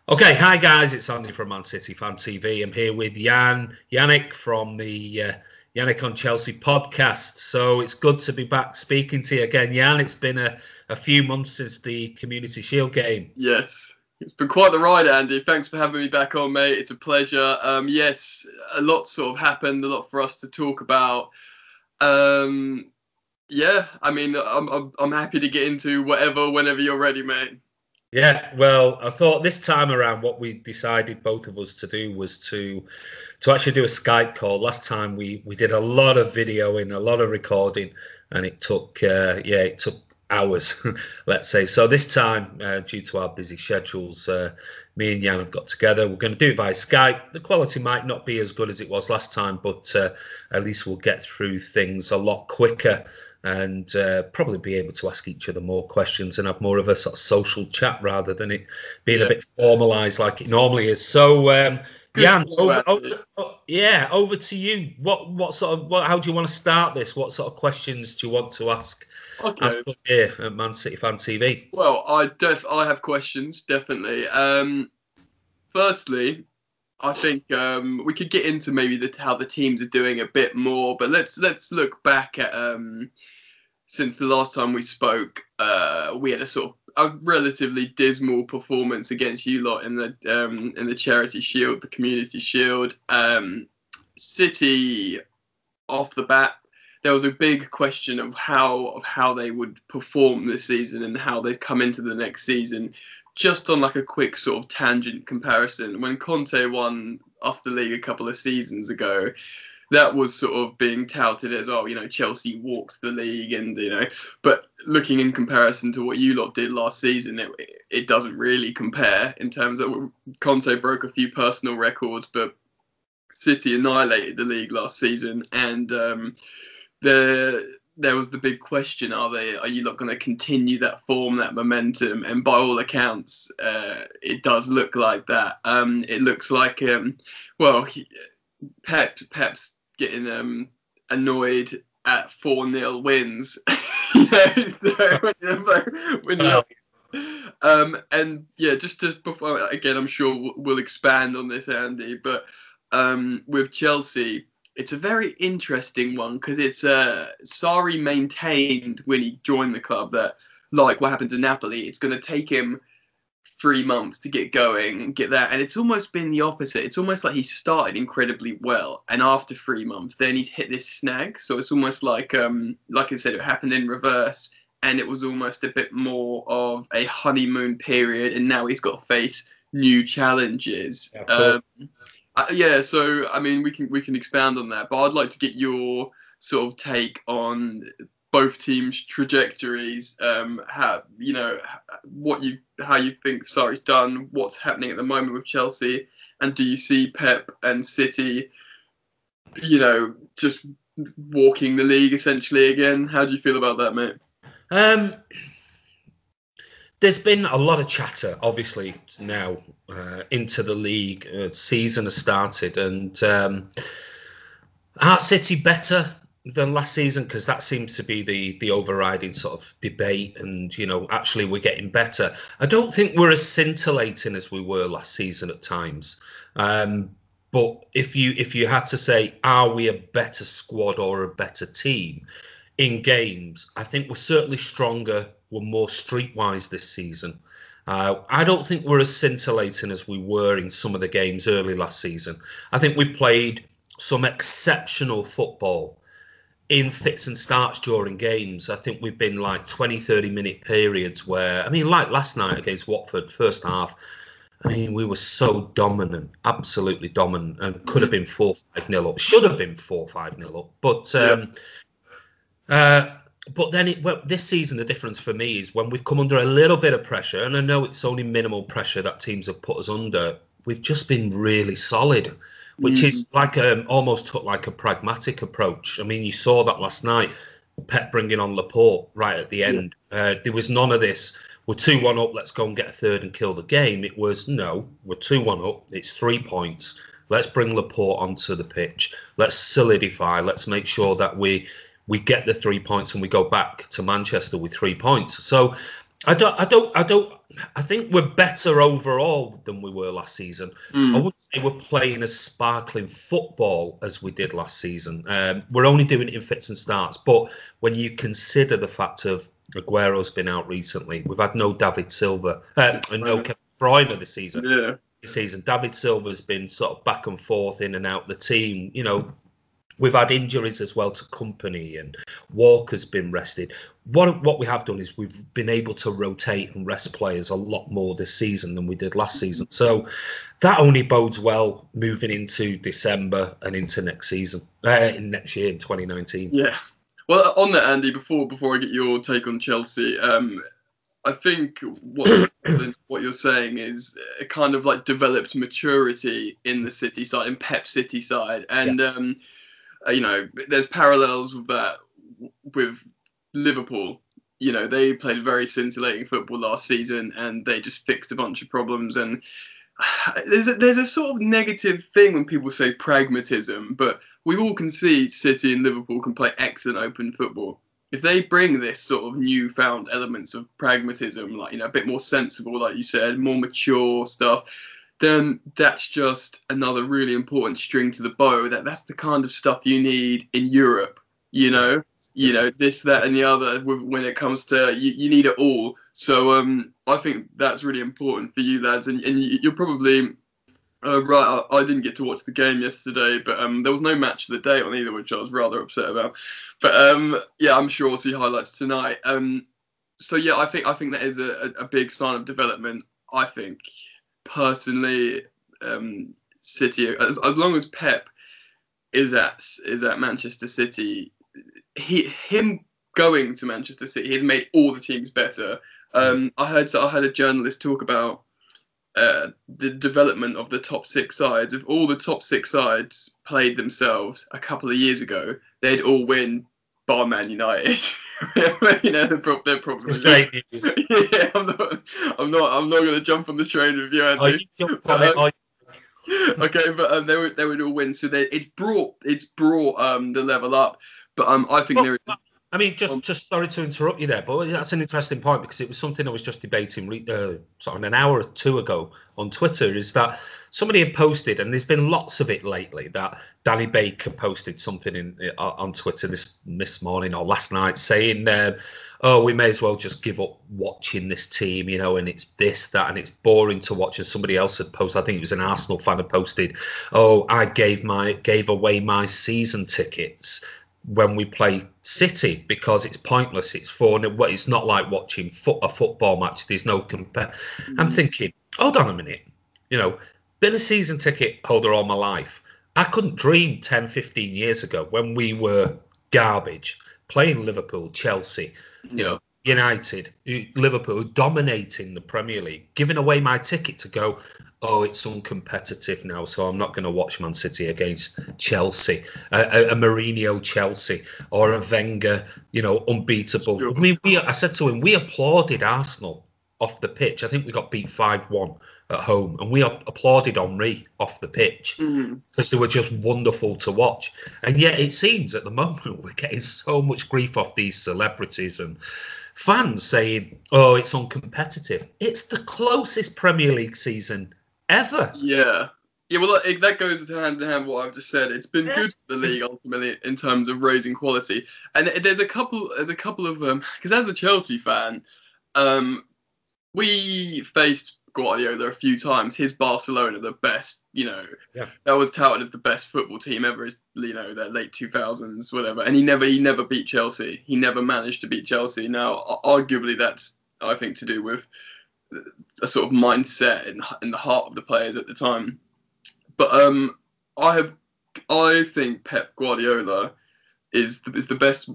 Okay, hi guys, it's Andy from Man City Fan TV. I'm here with Yannick from the Yannick on Chelsea podcast. So it's good to be back speaking to you again, Jan. It's been a few months since the Community Shield game. Yes, it's been quite the ride, Andy. Thanks for having me back on, mate. It's a pleasure. Yes, a lot sort of happened, a lot for us to talk about. Yeah, I mean, I'm happy to get into whenever you're ready, mate. Yeah, well, I thought this time around what we decided both of us to do was to actually do a Skype call. Last time we did a lot of videoing, a lot of recording, and it took hours, let's say. So this time, due to our busy schedules, me and Jan have got together. We're going to do it via Skype. The quality might not be as good as it was last time, but at least we'll get through things a lot quicker and probably be able to ask each other more questions and have more of a sort of social chat rather than it being a bit formalised like it normally is. So, Jan, over to you. How do you want to start this? What sort of questions do you want to ask? Okay. Ask us here at Man City Fan TV. Well, I have questions, definitely. Firstly, I think we could get into maybe how the teams are doing a bit more, but let's look back at since the last time we spoke. We had a relatively dismal performance against you lot in the Charity Shield, the Community Shield. City, off the bat, there was a big question of how they would perform this season and how they'd come into the next season. Just on like a quick sort of tangent comparison, when Conte won us the league a couple of seasons ago, that was sort of being touted as, Chelsea walks the league, and but looking in comparison to what you lot did last season, it doesn't really compare in terms of Conte broke a few personal records, but City annihilated the league last season, and there was the big question: are you not going to continue that form, that momentum? And by all accounts, it does look like that. It looks like Pep's getting annoyed at 4-0 wins. And yeah, just before again, I'm sure we'll expand on this, Andy, but with Chelsea, it's a very interesting one because it's Sarri maintained when he joined the club that, like what happened to Napoli, it's going to take him 3 months to get going and get that. And it's almost been the opposite. It's almost like he started incredibly well, and after 3 months, then he's hit this snag. So it's almost like I said, it happened in reverse, and it was almost a bit more of a honeymoon period, and now he's got to face new challenges. So I mean, we can expand on that, but I'd like to get your sort of take on both teams' trajectories. How you think Sarri's done, what's happening at the moment with Chelsea, and do you see Pep and City, just walking the league essentially again? How do you feel about that, mate? There's been a lot of chatter, obviously, now into the league. Season has started, and are City better than last season? Because that seems to be the overriding sort of debate. And actually, we're getting better. I don't think we're as scintillating as we were last season at times. But if you had to say, are we a better squad or a better team in games? I think we're certainly stronger. We're more streetwise this season. I don't think we're as scintillating as we were in some of the games early last season. I think we played some exceptional football in fits and starts during games. I think we've been like 20, 30-minute periods where, like last night against Watford, first half, we were so dominant, absolutely dominant, and could have been 4-5-0 up. Should have been 4-5-0 up. But then this season, the difference for me is when we've come under a little bit of pressure, and I know it's only minimal pressure that teams have put us under, we've just been really solid, which is like almost took like a pragmatic approach. You saw that last night, Pep bringing on Laporte right at the end. There was none of this, we're 2-1 up, let's go and get a third and kill the game. It was, no, we're 2-1 up, it's 3 points. Let's bring Laporte onto the pitch. Let's solidify. Let's make sure that we get the 3 points and we go back to Manchester with 3 points. So I don't I think we're better overall than we were last season. I wouldn't say we're playing as sparkling football as we did last season. We're only doing it in fits and starts. But when you consider the fact of Aguero's been out recently, we've had no David Silva, and no Kevin De Bruyne this season. Yeah. This season, David Silva's been sort of back and forth in and out the team. We've had injuries as well to Company, and Walker's been rested. What we have done is we've been able to rotate and rest players a lot more this season than we did last season. So that only bodes well moving into December and into next season, next year in 2019. Yeah. Well, on that, Andy, before I get your take on Chelsea, I think what you're saying is a kind of like developed maturity in the City side, in Pep City side, and there's parallels with that with Liverpool. They played very scintillating football last season, and they just fixed a bunch of problems. And there's a sort of negative thing when people say pragmatism, but we all can see City and Liverpool can play excellent open football. If they bring this sort of newfound elements of pragmatism, like, a bit more sensible, like you said, more mature stuff, then that's just another really important string to the bow. That's the kind of stuff you need in Europe, this, that, and the other. When it comes to, you need it all. So I think that's really important for you lads, and you're probably right. I didn't get to watch the game yesterday, but there was no match of the day on either, which I was rather upset about. But I'm sure we'll see highlights tonight. So yeah, I think that is a big sign of development. I think personally, City, as long as Pep is at Manchester City, him going to Manchester City has made all the teams better. I had a journalist talk about the development of the top six sides. If all the top six sides played themselves a couple of years ago, they'd all win, bar Man United. They're probably. It's great news. Yeah, I'm not going to jump on the train with you, Andy. Okay, but they would all win. So it's brought the level up. But I think there is. I mean, just sorry to interrupt you there, but that's an interesting point, because it was something I was just debating sort of an hour or two ago on Twitter, is that somebody had posted, and there's been lots of it lately, that Danny Baker posted something on Twitter this morning or last night saying, we may as well just give up watching this team, and it's this, that, and it's boring to watch. And somebody else had posted, I think it was an Arsenal fan, had posted, I gave away my season tickets when we play City because it's pointless. It's it's not like watching a football match. There's no compare. I'm thinking, hold on a minute. Been a season ticket holder all my life. I couldn't dream 10, 15 years ago when we were garbage, playing Liverpool, Chelsea, United, Liverpool, dominating the Premier League, giving away my ticket to go, it's uncompetitive now, so I'm not going to watch Man City against Chelsea, a Mourinho Chelsea, or a Wenger, unbeatable. Sure. I mean, I said to him, we applauded Arsenal off the pitch. I think we got beat 5-1 at home, and we applauded Henry off the pitch because they were just wonderful to watch. And yet it seems at the moment we're getting so much grief off these celebrities and fans saying, it's uncompetitive. It's the closest Premier League season ever. Yeah. Well, that goes hand in hand with what I've just said. It's been good for the league ultimately in terms of raising quality. And there's a couple of because as a Chelsea fan, we faced Guardiola a few times. His Barcelona, the best, that was touted as the best football team ever. Is that late 2000s, whatever. And he never beat Chelsea. He never managed to beat Chelsea. Now, arguably, that's I think to do with a sort of mindset in the heart of the players at the time. But I think Pep Guardiola is the best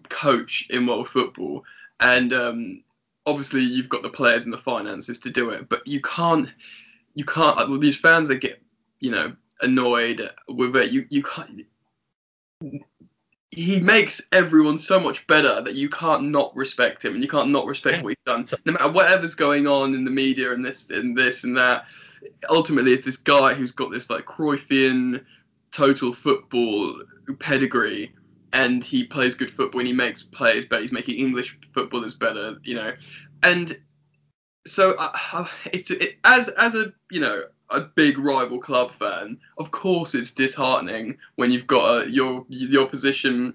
coach in world football, and obviously you've got the players and the finances to do it, but you can't. These fans that get annoyed with it. You can't. He makes everyone so much better that you can't not respect him, and you can't not respect what he's done. No matter whatever's going on in the media and this and that, ultimately it's this guy who's got this like Cruyffian total football pedigree, and he plays good football and he makes players better. He's making English footballers better, And So as a a big rival club fan, of course it's disheartening when you've got the opposition,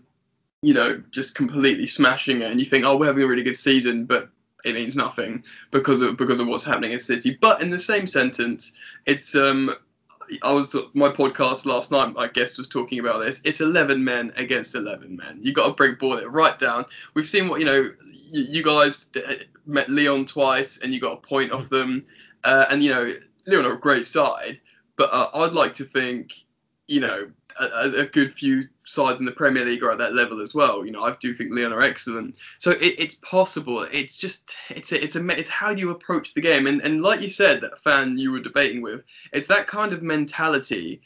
just completely smashing it, and you think, oh, we're having a really good season, but it means nothing because of what's happening in City. But in the same sentence, it's my podcast last night, my guest was talking about this. It's 11 men against 11 men. You got to bring it right down. We've seen what you guys met Lyon twice, and you got a point off them. And Lyon are a great side, but I'd like to think a good few sides in the Premier League are at that level as well. I do think Lyon are excellent. So it's possible. It's just it's how you approach the game, and like you said, that fan you were debating with, it's that kind of mentality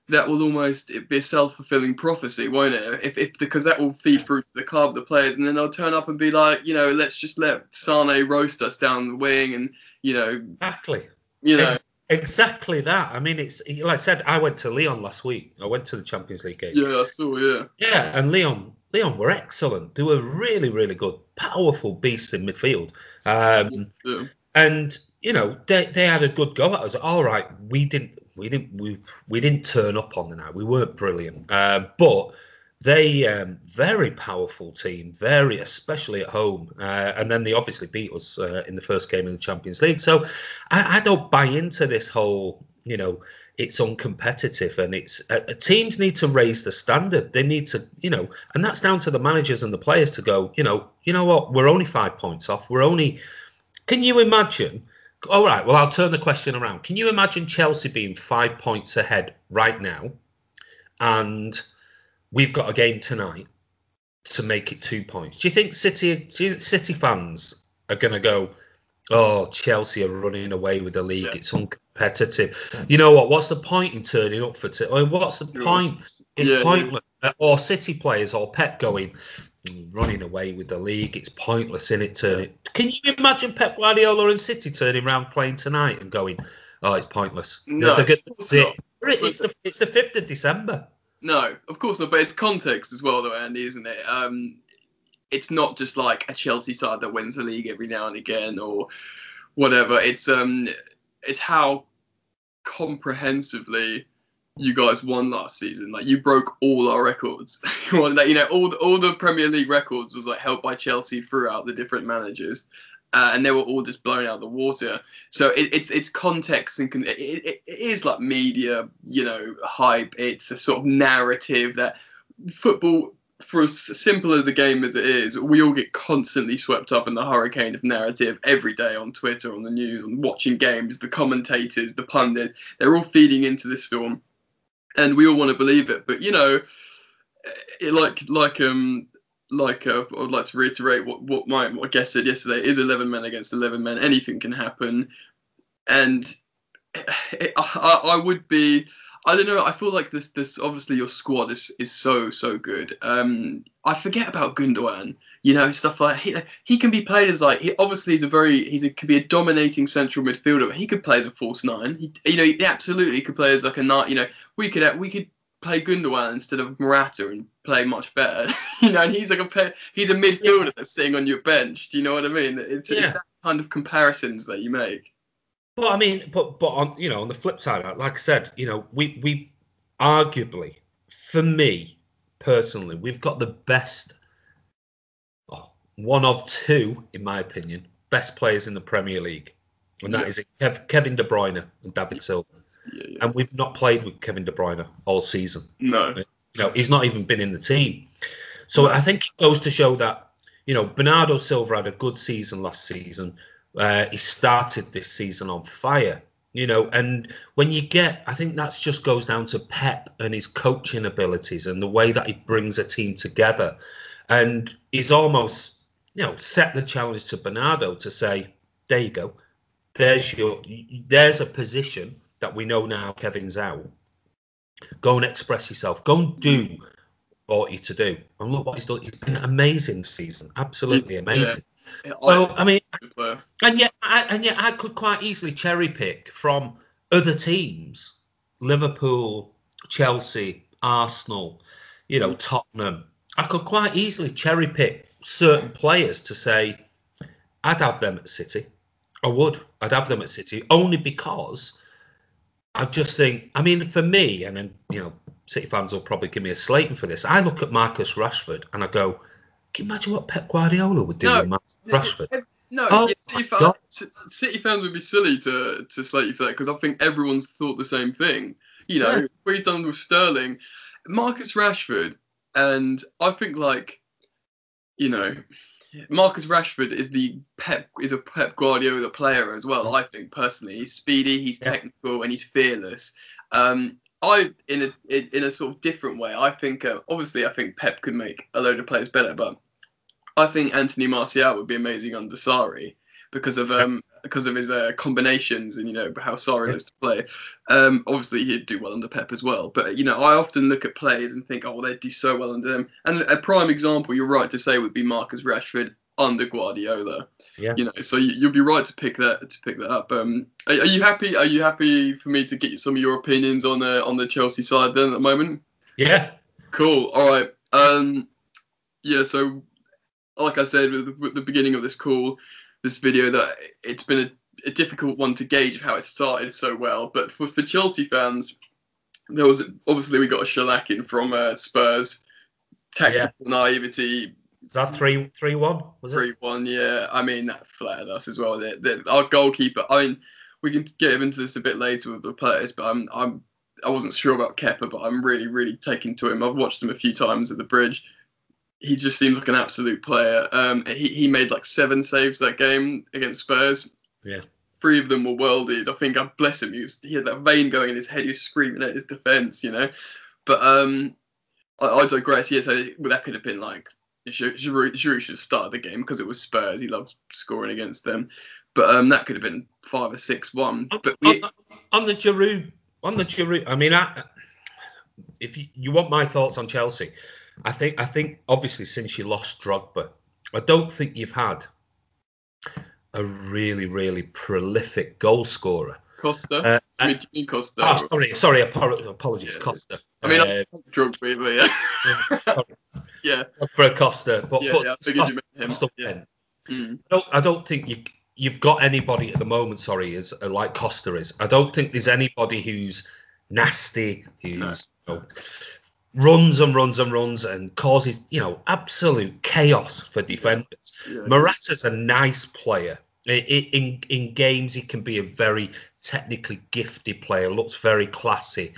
that will almost be a self-fulfilling prophecy, won't it? Because that will feed through to the club, the players, and then they'll turn up and be like, let's just let Sane roast us down the wing, and exactly. Exactly that. I mean, it's like I said, I went to Lyon last week. I went to the Champions League game. Yeah, I saw, yeah. Yeah, and Lyon were excellent. They were really, really good, powerful beasts in midfield. And they had a good go at us. All right, we didn't turn up on the night. We weren't brilliant, but they very powerful team, especially at home, and then they obviously beat us in the first game in the Champions League. So I don't buy into this whole it's uncompetitive, and it's teams need to raise the standard. They need to and that's down to the managers and the players to go. You know what? We're only 5 points off. Can you imagine? All right. Well, I'll turn the question around. Can you imagine Chelsea being 5 points ahead right now, and we've got a game tonight to make it 2 points? Do you think City fans are going to go, oh, Chelsea are running away with the league, it's uncompetitive? You know what? What's the point in turning up for what's the point? It's pointless. Or City players or Pep going, running away with the league, it's pointless in it turning. Can you imagine Pep Guardiola and City turning around playing tonight and going, oh, it's pointless? No, it's the 5th of December. No, of course not. But it's context as well, though, Andy, isn't it? It's not just like a Chelsea side that wins the league every now and again or whatever. It's how comprehensively you guys won last season. Like, you broke all our records. All the Premier League records was held by Chelsea throughout the different managers. And they were all just blown out of the water. So it's context, and it is like media, hype. It's a sort of narrative that football, for as simple as a game as it is, we all get constantly swept up in the hurricane of narrative every day on Twitter, on the news, on watching games. The commentators, the pundits, they're all feeding into this storm, and we all want to believe it. But I would like to reiterate what my guest said yesterday. Is 11 men against 11 men. Anything can happen. And I would be, I don't know, I feel like this obviously your squad is so good. I forget about Gundogan, stuff like he can be played as he could be a dominating central midfielder, but he could play as a false nine. He absolutely could play as like a nine. We could play Gundogan instead of Morata and play much better, and he's like he's a midfielder that's sitting on your bench. Do you know what I mean? It's that kind of comparisons that you make. Well, I mean, but on on the flip side, like I said, we've arguably, for me personally, we've got the best, one of two, in my opinion, best players in the Premier League, and that is Kevin De Bruyne and David Silva. Yeah. And we've not played with Kevin De Bruyne all season. No. He's not even been in the team. So I think it goes to show that, Bernardo Silva had a good season last season. He started this season on fire, and when I think that just goes down to Pep and his coaching abilities and the way that he brings a team together. And he's almost, set the challenge to Bernardo to say, there you go. There's a position that we know now Kevin's out. Go and express yourself. Go and do what you to do. And look what he's done. He's been amazing this season. Absolutely amazing. Yeah. So, I mean, and yet I could quite easily cherry pick from other teams, Liverpool, Chelsea, Arsenal, Tottenham. I could quite easily cherry pick certain players to say, I'd have them at City. I would. I'd have them at City only because I just think. I mean, for me, and then City fans will probably give me a slating for this. I look at Marcus Rashford and I go, can you imagine what Pep Guardiola would do with Marcus Rashford? No, Oh, City fans would be silly to slate you for that because I think everyone's thought the same thing. What he's done with Sterling, Marcus Rashford, and I think Marcus Rashford is a Pep Guardiola player as well. I think personally, he's speedy, he's technical, and he's fearless. In a sort of different way, I think obviously I think Pep could make a load of players better, but I think Anthony Martial would be amazing under Sarri because of his combinations and how Sarri likes to play. Obviously he'd do well under Pep as well, but I often look at players and think, oh, they'd do so well under them. And a prime example, you're right to say, would be Marcus Rashford under Guardiola. Yeah. So you'll be right to pick that up. Are you happy? Are you happy for me to get some of your opinions on the Chelsea side then at the moment? Yeah. Cool. All right. So like I said with the beginning of this video, that it's been a difficult one to gauge how it started so well. But for Chelsea fans, we got a shellacking from Spurs. Tactical naivety. Is that 3-1? Was it 3-1? Yeah. I mean, that flattered us as well. Our goalkeeper. I mean, we can get into this a bit later with the players, but I wasn't sure about Kepa, but I'm really, really taken to him. I've watched him a few times at the Bridge. He just seems like an absolute player. He made 7 saves that game against Spurs. Yeah. 3 of them were worldies. I think, God bless him, he had that vein going in his head. He was screaming at his defence, But I digress. Yeah, so that could have been Giroud should have started the game because it was Spurs. He loves scoring against them. But that could have been 5 or 6-1. But on the Giroud, I mean, if you want my thoughts on Chelsea, I think obviously since you lost Drogba, I don't think you've had a really, really prolific goal scorer. Costa? Do you mean Costa? Oh, sorry, apologies, yeah. Costa. I mean, I Drogba, but yeah. For Costa, but I figured you meant him. I don't think you've got anybody at the moment, is like Costa is. I don't think there's anybody who's nasty, who's runs and causes absolute chaos for defenders. Yeah. Morata's a nice player. In games, he can be a very technically gifted player. Looks very classy.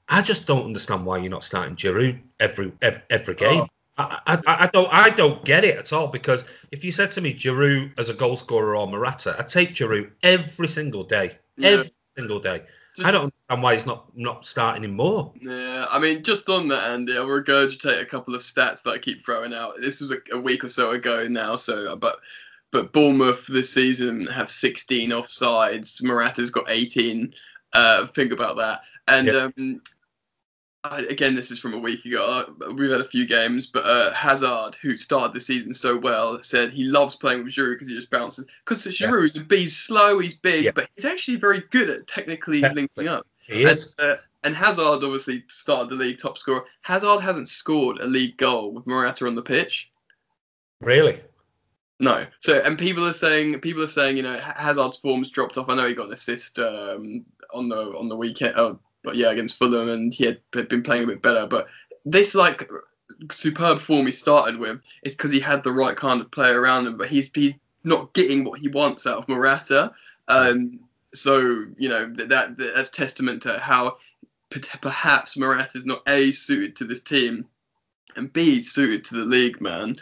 I just don't understand why you're not starting Giroud every game. I don't get it at all, because if you said to me Giroud as a goal scorer or Morata, I'd take Giroud every single day. Every single day. I don't understand why he's not starting him more. Yeah, I mean, just on that, Andy, I'll regurgitate a couple of stats that I keep throwing out. This was a week or so ago now, but Bournemouth this season have 16 offsides. Morata's got 18. Think about that. And again, this is from a week ago. We've had a few games, but Hazard, who started the season so well, said he loves playing with Giroud because he just bounces. Because Giroud he's slow, he's big, but he's actually very good at technically linking up. He is. And Hazard obviously started the league top scorer. Hazard hasn't scored a league goal with Morata on the pitch. Really? No. So, and people are saying, Hazard's form's dropped off. I know he got an assist on the weekend. But yeah, against Fulham, and he had been playing a bit better. But this superb form he started with is because he had the right kind of player around him. But he's not getting what he wants out of Morata. So that's testament to how perhaps Morata's not A, suited to this team, and B, suited to the league, man.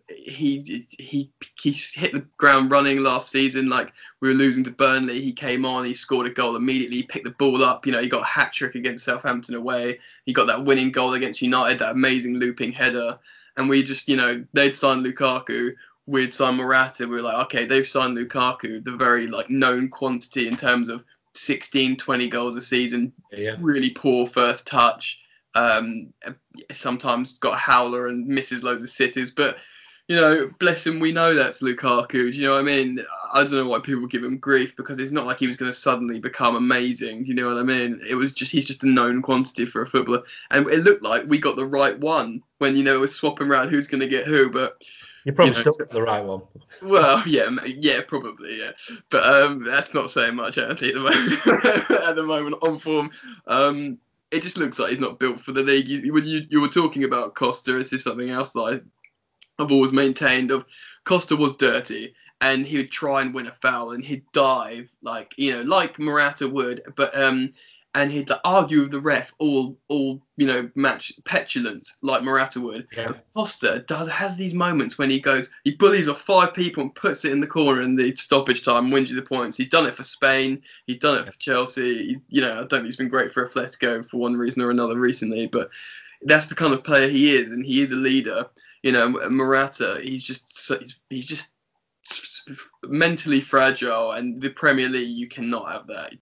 He hit the ground running last season. Like, we were losing to Burnley, he came on, he scored a goal immediately, he picked the ball up. He got a hat trick against Southampton away. He got that winning goal against United, that amazing looping header. And we just, they'd signed Lukaku, we'd signed Morata. We were like, okay, they've signed Lukaku, the very known quantity in terms of 16, 20 goals a season. Yeah. Really poor first touch. Sometimes got a howler and misses loads of sitters, but bless him, we know that's Lukaku. Do you know what I mean? I don't know why people give him grief, because it's not like he was going to suddenly become amazing. Do you know what I mean? He's just a known quantity for a footballer, and it looked like we got the right one when we're swapping around who's going to get who. But You probably know, still got the right one. well, yeah, probably, yeah. But that's not saying much, Anthony, at the moment. At the moment, on form, it just looks like he's not built for the league. When you were talking about Costa, this is something else that I've always maintained. Of Costa was dirty, and he would try and win a foul, and he'd dive like Morata would, but and he'd like, argue with the ref, all match petulant like Morata would. Yeah. Costa has these moments when he bullies off 5 people and puts it in the corner in the stoppage time, wins you the points. He's done it for Spain. He's done it for Chelsea. I don't think he's been great for Atletico for one reason or another recently, but that's the kind of player he is, and he is a leader. Morata, he's just mentally fragile, and the Premier League, you cannot have that.